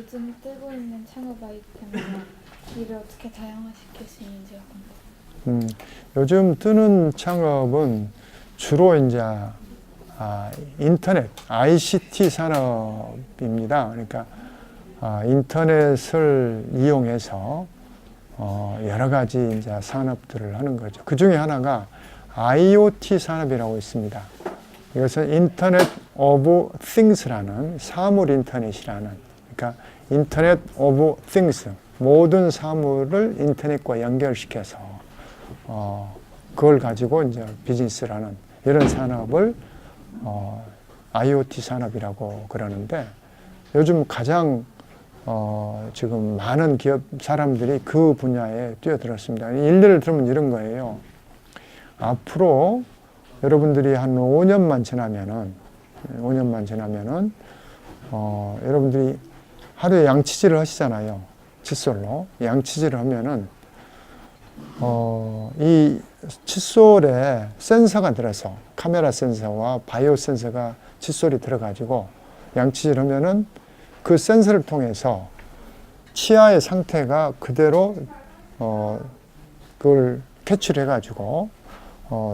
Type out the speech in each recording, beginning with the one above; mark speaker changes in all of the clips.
Speaker 1: 요즘 뜨고 있는 창업 아이템이나 일을 어떻게 다양화시킬 수 있는지가 궁금해요.
Speaker 2: 요즘 뜨는 창업은 주로 이제 인터넷, ICT 산업입니다. 그러니까 인터넷을 이용해서 여러 가지 이제 산업들을 하는 거죠. 그 중에 하나가 IoT 산업이라고 있습니다. 이것은 인터넷 오브 띵스라는 사물 인터넷이라는, 그러니까 인터넷 오브 띵스, 모든 사물을 인터넷과 연결시켜서 그걸 가지고 이제 비즈니스를 하는 이런 산업을 IoT 산업이라고 그러는데, 요즘 가장 지금 많은 기업 사람들이 그 분야에 뛰어들었습니다. 일례를 들으면 이런 거예요. 앞으로 여러분들이 한 5년만 지나면은 여러분들이 하루에 양치질을 하시잖아요. 칫솔로 양치질을 하면은 이 칫솔에 센서가 들어서, 카메라 센서와 바이오 센서가 칫솔이 들어가지고 양치질 하면은 그 센서를 통해서 치아의 상태가 그대로 그걸 캐치를 해가지고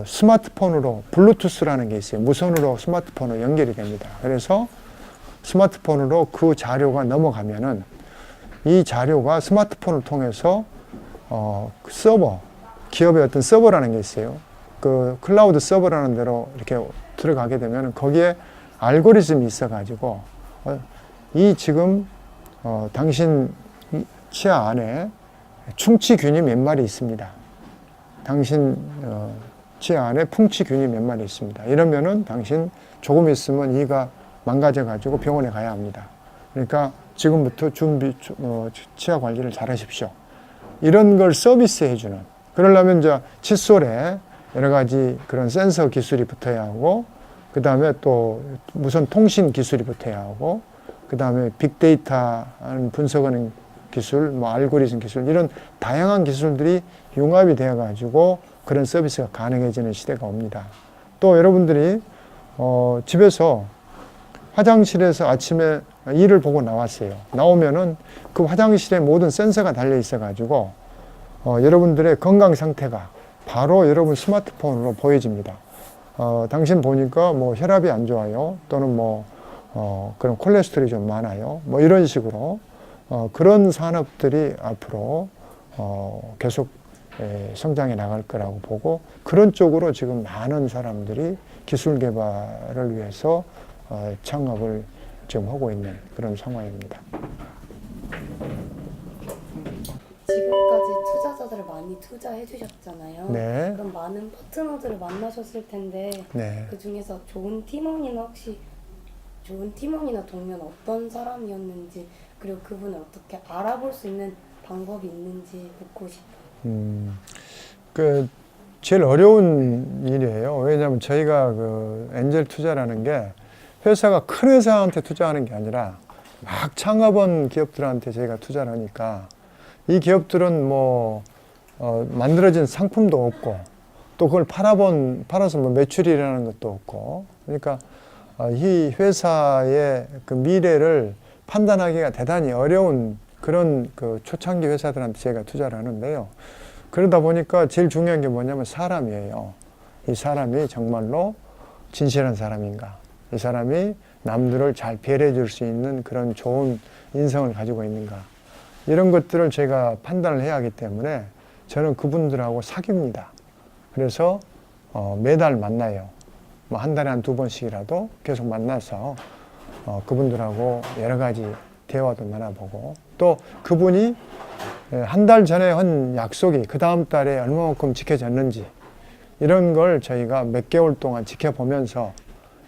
Speaker 2: 스마트폰으로, 블루투스라는 게 있어요. 무선으로 스마트폰으로 연결이 됩니다. 그래서 스마트폰으로 그 자료가 넘어가면은 이 자료가 스마트폰을 통해서 서버, 기업의 어떤 서버라는 게 있어요. 그 클라우드 서버라는 데로 이렇게 들어가게 되면 거기에 알고리즘이 있어가지고 이 지금 당신 치아 안에 충치균이 몇 마리 있습니다. 당신 치아 안에 풍치균이 몇 마리 있습니다. 이러면은 당신 조금 있으면 이가 망가져가지고 병원에 가야 합니다. 그러니까 지금부터 치아 관리를 잘 하십시오. 이런 걸 서비스 해주는. 그러려면 이제 칫솔에 여러 가지 그런 센서 기술이 붙어야 하고, 그 다음에 또 무선 통신 기술이 붙어야 하고, 그 다음에 빅데이터 분석하는 기술, 뭐 알고리즘 기술, 이런 다양한 기술들이 융합이 되어가지고 그런 서비스가 가능해지는 시대가 옵니다. 또 여러분들이 집에서 화장실에서 아침에 일을 보고 나왔어요. 나오면은 그 화장실에 모든 센서가 달려 있어가지고 여러분들의 건강 상태가 바로 여러분 스마트폰으로 보여집니다. 당신 보니까 뭐 혈압이 안 좋아요. 또는 뭐 그런 콜레스테롤이 좀 많아요. 뭐 이런 식으로 그런 산업들이 앞으로 계속 성장해 나갈 거라고 보고, 그런 쪽으로 지금 많은 사람들이 기술 개발을 위해서 창업을 지금 하고 있는 그런 상황입니다.
Speaker 3: 지금까지 투자자들을 많이 투자해 주셨잖아요.
Speaker 2: 네.
Speaker 3: 그럼 많은 파트너들을 만나셨을 텐데
Speaker 2: 네.
Speaker 3: 그 중에서 좋은 팀원이나 동료는 어떤 사람이었는지, 그리고 그분을 어떻게 알아볼 수 있는 방법이 있는지 묻고 싶어요.
Speaker 2: 그 제일 어려운 일이에요. 왜냐하면 저희가 그 엔젤 투자라는 게 회사가 큰 회사한테 투자하는 게 아니라 막 창업한 기업들한테 저희가 투자를 하니까, 이 기업들은 뭐 만들어진 상품도 없고, 또 그걸 팔아서 뭐 매출이 일어나는 것도 없고, 그러니까 이 회사의 그 미래를 판단하기가 대단히 어려운 그런 그 초창기 회사들한테 제가 투자를 하는데요. 그러다 보니까 제일 중요한 게 뭐냐면 사람이에요. 이 사람이 정말로 진실한 사람인가? 이 사람이 남들을 잘 배려해 줄 수 있는 그런 좋은 인성을 가지고 있는가? 이런 것들을 제가 판단을 해야 하기 때문에 저는 그분들하고 사귀입니다. 그래서 매달 만나요. 뭐 한 달에 한 2번씩이라도 계속 만나서 그분들하고 여러 가지 대화도 나눠보고, 또 그분이 한 달 전에 한 약속이 그 다음 달에 얼마만큼 지켜졌는지, 이런 걸 저희가 몇 개월 동안 지켜보면서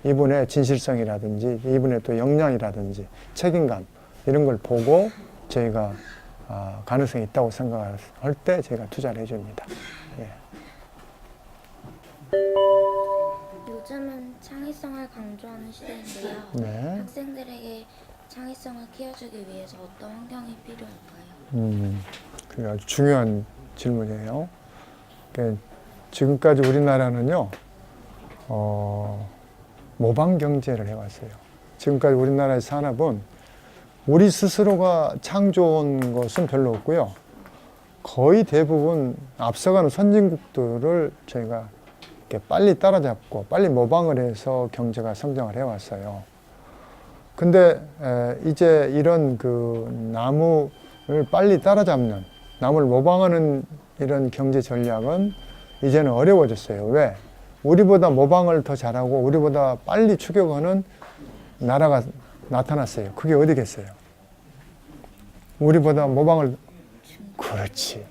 Speaker 2: 이분의 진실성이라든지 이분의 또 역량이라든지 책임감, 이런 걸 보고 저희가 가능성이 있다고 생각할 때 저희가 투자를 해줍니다. 예.
Speaker 4: 요즘은 창의성을 강조하는 시대인데요.
Speaker 2: 네.
Speaker 4: 학생들에게 창의성을 키워주기 위해서 어떤 환경이 필요할까요?
Speaker 2: 그게 아주 중요한 질문이에요. 그러니까 지금까지 우리나라는요, 모방 경제를 해왔어요. 지금까지 우리나라의 산업은 우리 스스로가 창조한 것은 별로 없고요. 거의 대부분 앞서가는 선진국들을 저희가 이렇게 빨리 따라잡고 빨리 모방을 해서 경제가 성장을 해왔어요. 근데 이제 이런 그 나무를 빨리 따라잡는, 나무를 모방하는 이런 경제 전략은 이제는 어려워졌어요. 왜? 우리보다 모방을 더 잘하고 우리보다 빨리 추격하는 나라가 나타났어요. 그게 어디겠어요? 우리보다 모방을, 그렇지,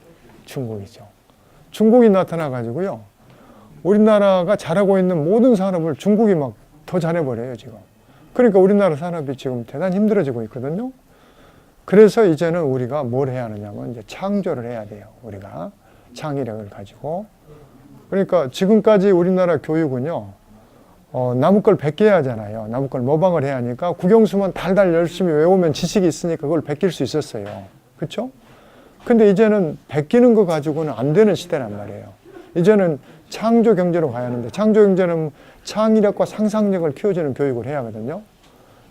Speaker 2: 중국이죠. 중국이 나타나 가지고요, 우리나라가 잘하고 있는 모든 산업을 중국이 막 더 잘해버려요 지금. 그러니까 우리나라 산업이 지금 대단히 힘들어지고 있거든요. 그래서 이제는 우리가 뭘 해야 하느냐면 이제 창조를 해야 돼요. 우리가 창의력을 가지고. 그러니까 지금까지 우리나라 교육은요, 남의 걸 베껴야 하잖아요. 남의 걸 모방을 해야 하니까 국영수만 달달 열심히 외우면 지식이 있으니까 그걸 베낄 수 있었어요. 그렇죠? 근데 이제는 베끼는 거 가지고는 안 되는 시대란 말이에요. 이제는 창조 경제로 가야 하는데, 창조 경제는 창의력과 상상력을 키워주는 교육을 해야 하거든요.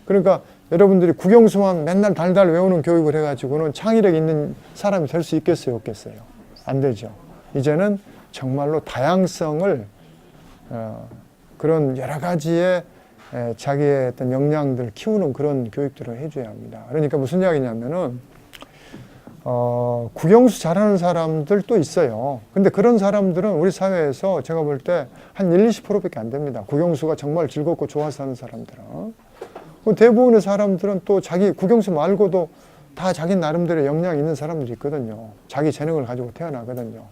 Speaker 2: 그러니까 여러분들이 국영수만 맨날 달달 외우는 교육을 해가지고는 창의력 있는 사람이 될 수 있겠어요, 없겠어요? 안 되죠. 이제는 정말로 다양성을, 그런 여러 가지의 자기의 어떤 역량들을 키우는 그런 교육들을 해줘야 합니다. 그러니까 무슨 이야기냐면은, 국영수 잘하는 사람들도 있어요. 근데 그런 사람들은 우리 사회에서 제가 볼 때 한 20%밖에 안 됩니다. 국영수가 정말 즐겁고 좋아서 하는 사람들은. 대부분의 사람들은 또 자기 국영수 말고도 다 자기 나름대로 역량이 있는 사람들이 있거든요. 자기 재능을 가지고 태어나거든요.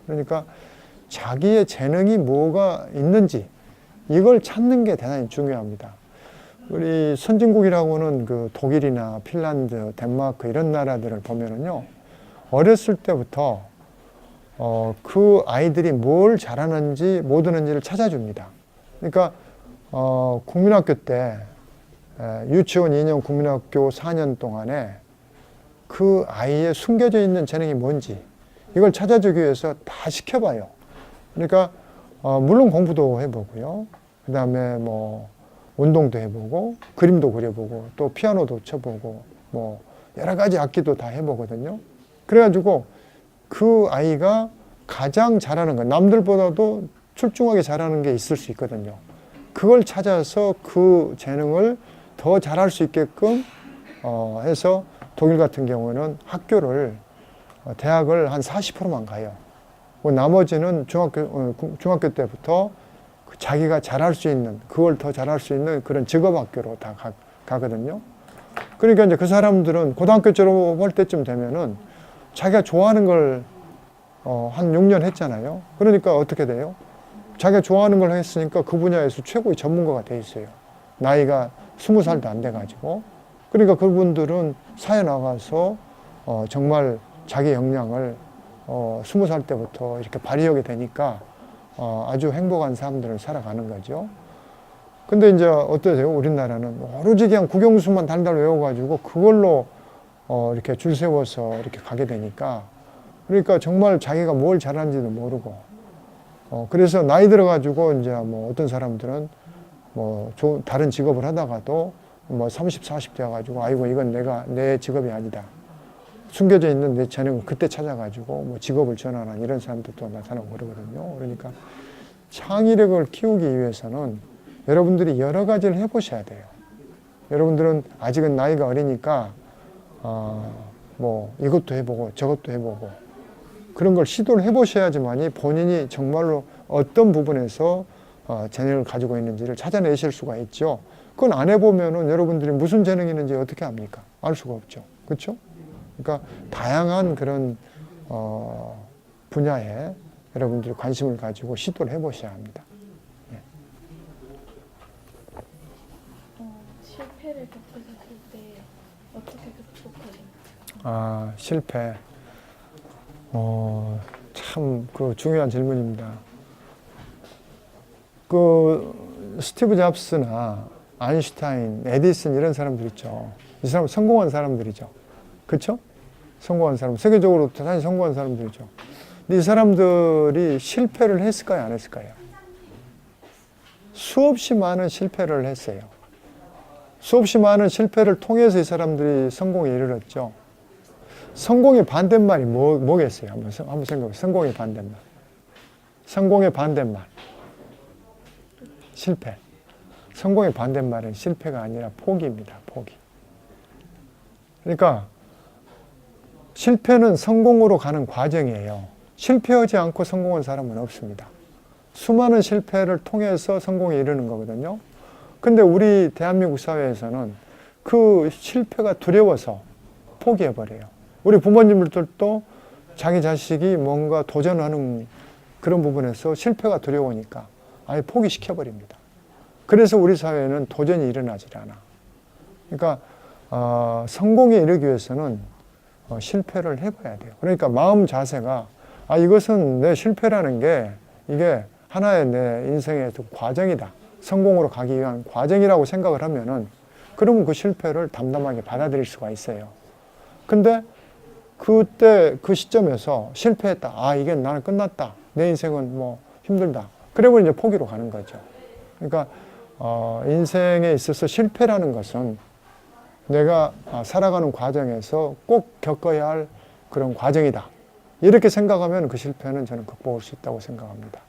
Speaker 2: 그러니까 자기의 재능이 뭐가 있는지 이걸 찾는 게 대단히 중요합니다. 우리 선진국이라고는 그 독일이나 핀란드, 덴마크 이런 나라들을 보면은요, 어렸을 때부터 그 아이들이 뭘 잘하는지 못하는지를 찾아줍니다. 그러니까 국민학교 때 유치원 2년, 국민학교 4년 동안에 그 아이의 숨겨져 있는 재능이 뭔지 이걸 찾아주기 위해서 다 시켜봐요. 그러니까 물론 공부도 해보고요. 그 다음에 뭐 운동도 해보고 그림도 그려보고 또 피아노도 쳐보고 뭐 여러 가지 악기도 다 해보거든요. 그래가지고 그 아이가 가장 잘하는 거, 남들보다도 출중하게 잘하는 게 있을 수 있거든요. 그걸 찾아서 그 재능을 더 잘할 수 있게끔 해서 독일 같은 경우는 학교를 대학을 한 40%만 가요. 나머지는 중학교 때부터 자기가 잘할 수 있는, 그걸 더 잘할 수 있는 그런 직업학교로 다 가거든요. 그러니까 이제 그 사람들은 고등학교 졸업할 때쯤 되면은 자기가 좋아하는 걸 한 6년 했잖아요. 그러니까 어떻게 돼요? 자기가 좋아하는 걸 했으니까 그 분야에서 최고의 전문가가 돼 있어요. 나이가 20살도 안 돼가지고. 그러니까 그분들은 사회 나가서 정말 자기 역량을 20살 때부터 이렇게 발휘하게 되니까 아주 행복한 삶들을 살아가는 거죠. 근데 이제 어떠세요? 우리나라는 오로지 그냥 국영수만 달달 외워가지고 그걸로 이렇게 줄 세워서 이렇게 가게 되니까, 그러니까 정말 자기가 뭘 잘하는지도 모르고, 그래서 나이 들어가지고 이제 뭐 어떤 사람들은 뭐 다른 직업을 하다가도 뭐 30, 40 돼가지고 아이고 이건 내 직업이 아니다. 숨겨져 있는 내 재능을 그때 찾아가지고 뭐 직업을 전환한 이런 사람들도 나타나고 그러거든요. 그러니까 창의력을 키우기 위해서는 여러분들이 여러 가지를 해보셔야 돼요. 여러분들은 아직은 나이가 어리니까 뭐 이것도 해보고 저것도 해보고 그런 걸 시도를 해보셔야지만이 본인이 정말로 어떤 부분에서 재능을 가지고 있는지를 찾아내실 수가 있죠. 그건 안 해보면은 여러분들이 무슨 재능이 있는지 어떻게 압니까? 알 수가 없죠. 그렇죠? 그러니까 다양한 그런 분야에 여러분들이 관심을 가지고 시도를 해보셔야 합니다. 네.
Speaker 1: 실패를 겪으셨을 때 어떻게 극복하셨나요?
Speaker 2: 실패. 참 그 중요한 질문입니다. 그 스티브 잡스나 아인슈타인, 에디슨 이런 사람들 있죠. 이 사람은 성공한 사람들이죠. 그렇죠? 성공한 사람, 세계적으로 대단히 성공한 사람들이죠. 근데 이 사람들이 실패를 했을까요? 안 했을까요? 수없이 많은 실패를 했어요. 수없이 많은 실패를 통해서 이 사람들이 성공에 이르렀죠. 성공의 반대말이 뭐겠어요? 한번 생각해보세요. 성공의 반대말. 성공의 반대말. 실패. 성공의 반대말은 실패가 아니라 포기입니다. 포기. 그러니까 실패는 성공으로 가는 과정이에요. 실패하지 않고 성공한 사람은 없습니다. 수많은 실패를 통해서 성공에 이르는 거거든요. 근데 우리 대한민국 사회에서는 그 실패가 두려워서 포기해버려요. 우리 부모님들도 자기 자식이 뭔가 도전하는 그런 부분에서 실패가 두려우니까 아예 포기시켜버립니다. 그래서 우리 사회에는 도전이 일어나질 않아. 그러니까 성공에 이르기 위해서는 실패를 해봐야 돼요. 그러니까 마음 자세가 이것은 내 실패라는 게 이게 하나의 내 인생의 과정이다. 성공으로 가기 위한 과정이라고 생각을 하면은 그러면 그 실패를 담담하게 받아들일 수가 있어요. 근데 그때 그 시점에서 실패했다. 이게 나는 끝났다. 내 인생은 뭐 힘들다. 그러면 이제 포기로 가는 거죠. 그러니까 인생에 있어서 실패라는 것은 내가 살아가는 과정에서 꼭 겪어야 할 그런 과정이다. 이렇게 생각하면 그 실패는 저는 극복할 수 있다고 생각합니다.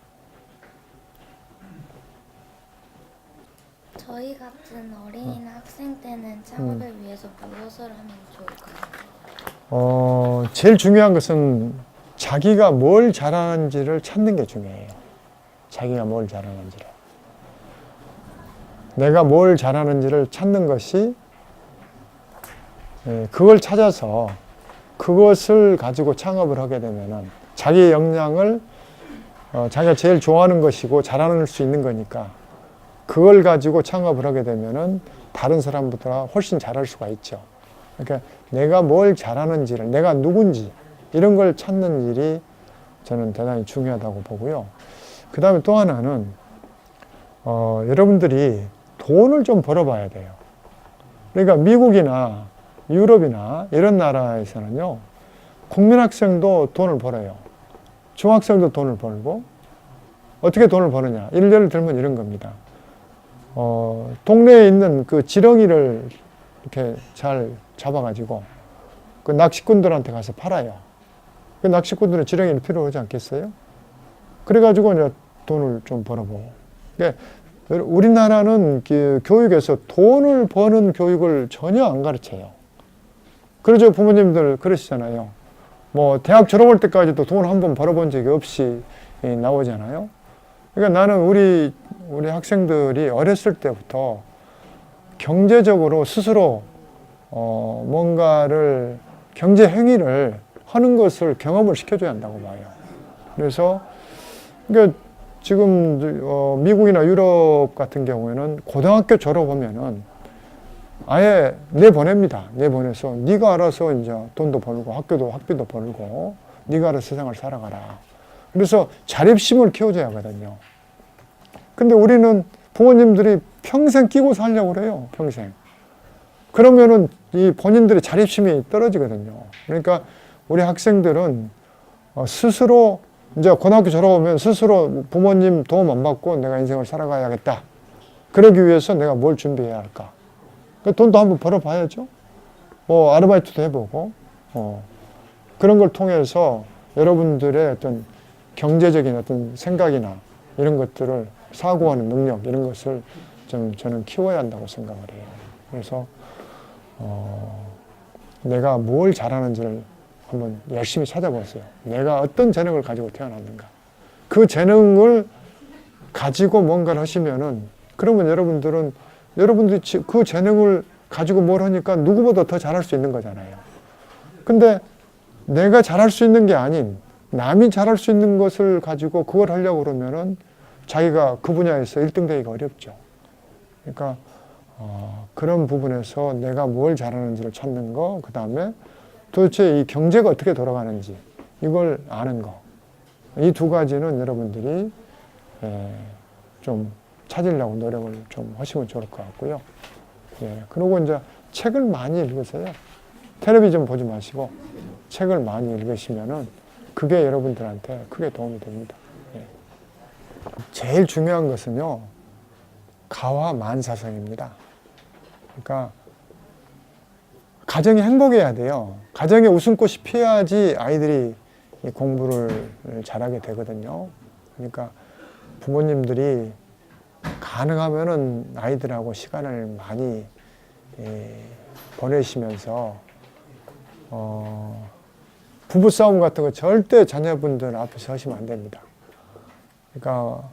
Speaker 4: 저희 같은 어린이나 학생 때는 창업을 위해서 무엇을 하면 좋을까요?
Speaker 2: 제일 중요한 것은 자기가 뭘 잘하는지를 찾는 게 중요해요. 자기가 뭘 잘하는지를. 내가 뭘 잘하는지를 찾는 것이 그걸 찾아서 그것을 가지고 창업을 하게 되면은 자기의 역량을 자기가 제일 좋아하는 것이고 잘하는 수 있는 거니까 그걸 가지고 창업을 하게 되면은 다른 사람보다 훨씬 잘할 수가 있죠. 그러니까 내가 뭘 잘하는지를, 내가 누군지 이런 걸 찾는 일이 저는 대단히 중요하다고 보고요. 그 다음에 또 하나는 여러분들이 돈을 좀 벌어봐야 돼요. 그러니까 미국이나 유럽이나 이런 나라에서는요, 국민학생도 돈을 벌어요. 중학생도 돈을 벌고, 어떻게 돈을 버느냐. 예를 들면 이런 겁니다. 동네에 있는 그 지렁이를 이렇게 잘 잡아가지고, 그 낚시꾼들한테 가서 팔아요. 그 낚시꾼들은 지렁이는 필요하지 않겠어요? 그래가지고 이제 돈을 좀 벌어보고. 그러니까 우리나라는 교육에서 돈을 버는 교육을 전혀 안 가르쳐요. 그러죠. 부모님들 그러시잖아요. 뭐 대학 졸업할 때까지도 돈 한 번 벌어본 적이 없이 나오잖아요. 그러니까 나는 우리 학생들이 어렸을 때부터 경제적으로 스스로 뭔가를 경제 행위를 하는 것을 경험을 시켜줘야 한다고 봐요. 그래서 그러니까 지금 미국이나 유럽 같은 경우에는 고등학교 졸업하면은 아예 내보냅니다. 내보내서 네가 알아서 이제 돈도 벌고 학비도 벌고 네가 알아서 세상을 살아가라. 그래서 자립심을 키워줘야 하거든요. 근데 우리는 부모님들이 평생 끼고 살려고 그래요. 평생. 그러면은 이 본인들의 자립심이 떨어지거든요. 그러니까 우리 학생들은 스스로 이제 고등학교 졸업하면 스스로 부모님 도움 안 받고 내가 인생을 살아가야겠다. 그러기 위해서 내가 뭘 준비해야 할까? 돈도 한번 벌어봐야죠. 아르바이트도 해보고, 그런 걸 통해서 여러분들의 어떤 경제적인 어떤 생각이나 이런 것들을 사고하는 능력, 이런 것을 저는 키워야 한다고 생각을 해요. 그래서, 내가 뭘 잘하는지를 한번 열심히 찾아보세요. 내가 어떤 재능을 가지고 태어났는가. 그 재능을 가지고 뭔가를 하시면은, 그러면 여러분들이 그 재능을 가지고 뭘 하니까 누구보다 더 잘할 수 있는 거잖아요. 근데 내가 잘할 수 있는 게 아닌 남이 잘할 수 있는 것을 가지고 그걸 하려고 그러면은 자기가 그 분야에서 1등 되기가 어렵죠. 그러니까 그런 부분에서 내가 뭘 잘하는지를 찾는 거, 그 다음에 도대체 이 경제가 어떻게 돌아가는지 이걸 아는 거. 이 두 가지는 여러분들이 좀 찾으려고 노력을 좀 하시면 좋을 것 같고요. 그리고 이제 책을 많이 읽으세요. 텔레비전 보지 마시고 책을 많이 읽으시면은 그게 여러분들한테 크게 도움이 됩니다. 제일 중요한 것은요, 가와만사성입니다. 그러니까 가정이 행복해야 돼요. 가정에 웃음꽃이 피어야지 아이들이 이 공부를 잘하게 되거든요. 그러니까 부모님들이 가능하면은 아이들하고 시간을 많이 보내시면서 부부싸움 같은 거 절대 자녀분들 앞에서 하시면 안 됩니다. 그러니까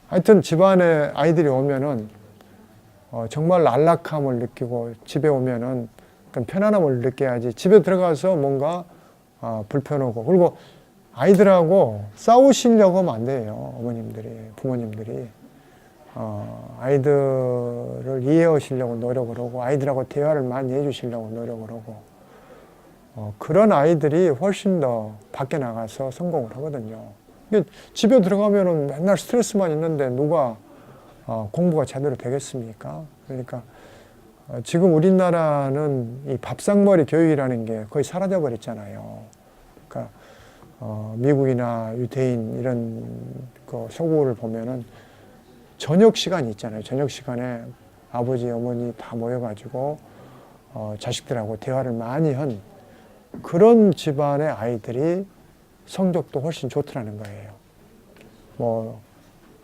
Speaker 2: 하여튼 집안에 아이들이 오면은 정말 안락함을 느끼고 집에 오면은 편안함을 느껴야지 집에 들어가서 뭔가 불편하고 그리고 아이들하고 싸우시려고 하면 안 돼요. 어머님들이 부모님들이 아이들을 이해하시려고 노력을 하고 아이들하고 대화를 많이 해주시려고 노력을 하고 그런 아이들이 훨씬 더 밖에 나가서 성공을 하거든요. 집에 들어가면은 맨날 스트레스만 있는데 누가 공부가 제대로 되겠습니까? 그러니까 지금 우리나라는 이 밥상머리 교육이라는 게 거의 사라져 버렸잖아요. 그러니까 미국이나 유대인 이런 그 서구를 보면은 저녁 시간이 있잖아요. 저녁 시간에 아버지, 어머니 다 모여가지고 자식들하고 대화를 많이 한 그런 집안의 아이들이 성적도 훨씬 좋더라는 거예요. 뭐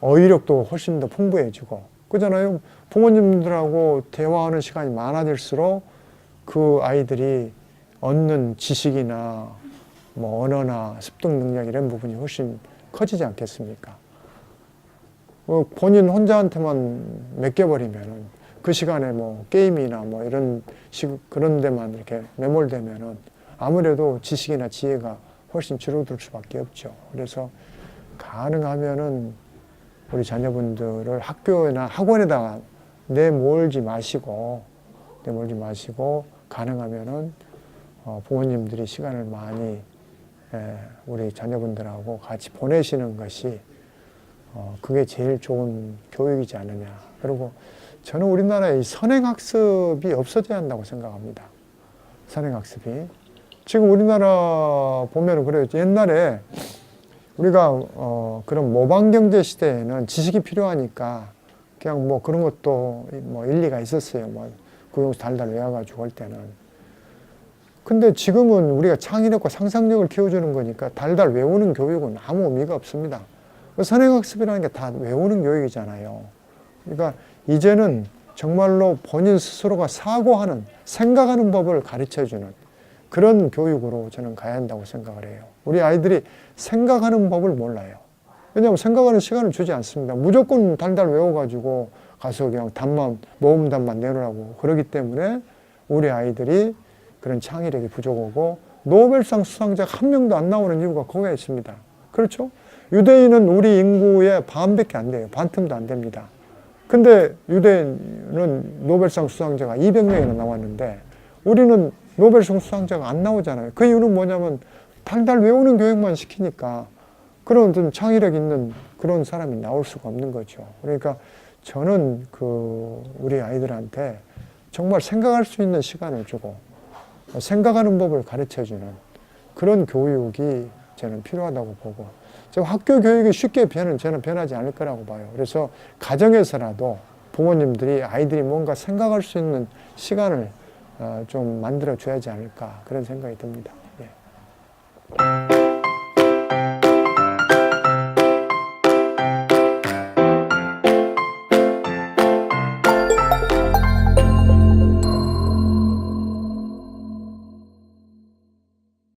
Speaker 2: 어휘력도 훨씬 더 풍부해지고 그잖아요. 부모님들하고 대화하는 시간이 많아질수록 그 아이들이 얻는 지식이나 뭐 언어나 습득 능력 이런 부분이 훨씬 커지지 않겠습니까? 본인 혼자한테만 맡겨버리면은 그 시간에 뭐 게임이나 뭐 이런 그런 데만 이렇게 매몰되면은 아무래도 지식이나 지혜가 훨씬 줄어들 수밖에 없죠. 그래서 가능하면은 우리 자녀분들을 학교나 학원에다가 내몰지 마시고 가능하면은 부모님들이 시간을 많이 우리 자녀분들하고 같이 보내시는 것이 그게 제일 좋은 교육이지 않느냐. 그리고 저는 우리나라에 선행학습이 없어져야 한다고 생각합니다. 선행학습이. 지금 우리나라 보면은 그래요. 옛날에 우리가 그런 모방경제 시대에는 지식이 필요하니까 그냥 뭐 그런 것도 뭐 일리가 있었어요. 뭐 구용수 달달 외워가지고 할 때는. 근데 지금은 우리가 창의력과 상상력을 키워주는 거니까 달달 외우는 교육은 아무 의미가 없습니다. 선행학습이라는 게 다 외우는 교육이잖아요. 그러니까 이제는 정말로 본인 스스로가 사고하는, 생각하는 법을 가르쳐주는 그런 교육으로 저는 가야 한다고 생각을 해요. 우리 아이들이 생각하는 법을 몰라요. 왜냐하면 생각하는 시간을 주지 않습니다. 무조건 달달 외워가지고 가서 그냥 모음 답만 내놓으라고 그러기 때문에 우리 아이들이 그런 창의력이 부족하고 노벨상 수상자가 한 명도 안 나오는 이유가 거기에 있습니다. 그렇죠? 유대인은 우리 인구의 반밖에 안 돼요. 반틈도 안 됩니다. 근데 유대인은 노벨상 수상자가 200명이나 나왔는데 우리는 노벨상 수상자가 안 나오잖아요. 그 이유는 뭐냐면 달달 외우는 교육만 시키니까 그런 좀 창의력 있는 그런 사람이 나올 수가 없는 거죠. 그러니까 저는 우리 아이들한테 정말 생각할 수 있는 시간을 주고 생각하는 법을 가르쳐주는 그런 교육이 저는 필요하다고 보고 학교 교육이 쉽게 저는 변하지 않을 거라고 봐요. 그래서 가정에서라도 부모님들이 아이들이 뭔가 생각할 수 있는 시간을 좀 만들어 줘야지 않을까 그런 생각이 듭니다. 예.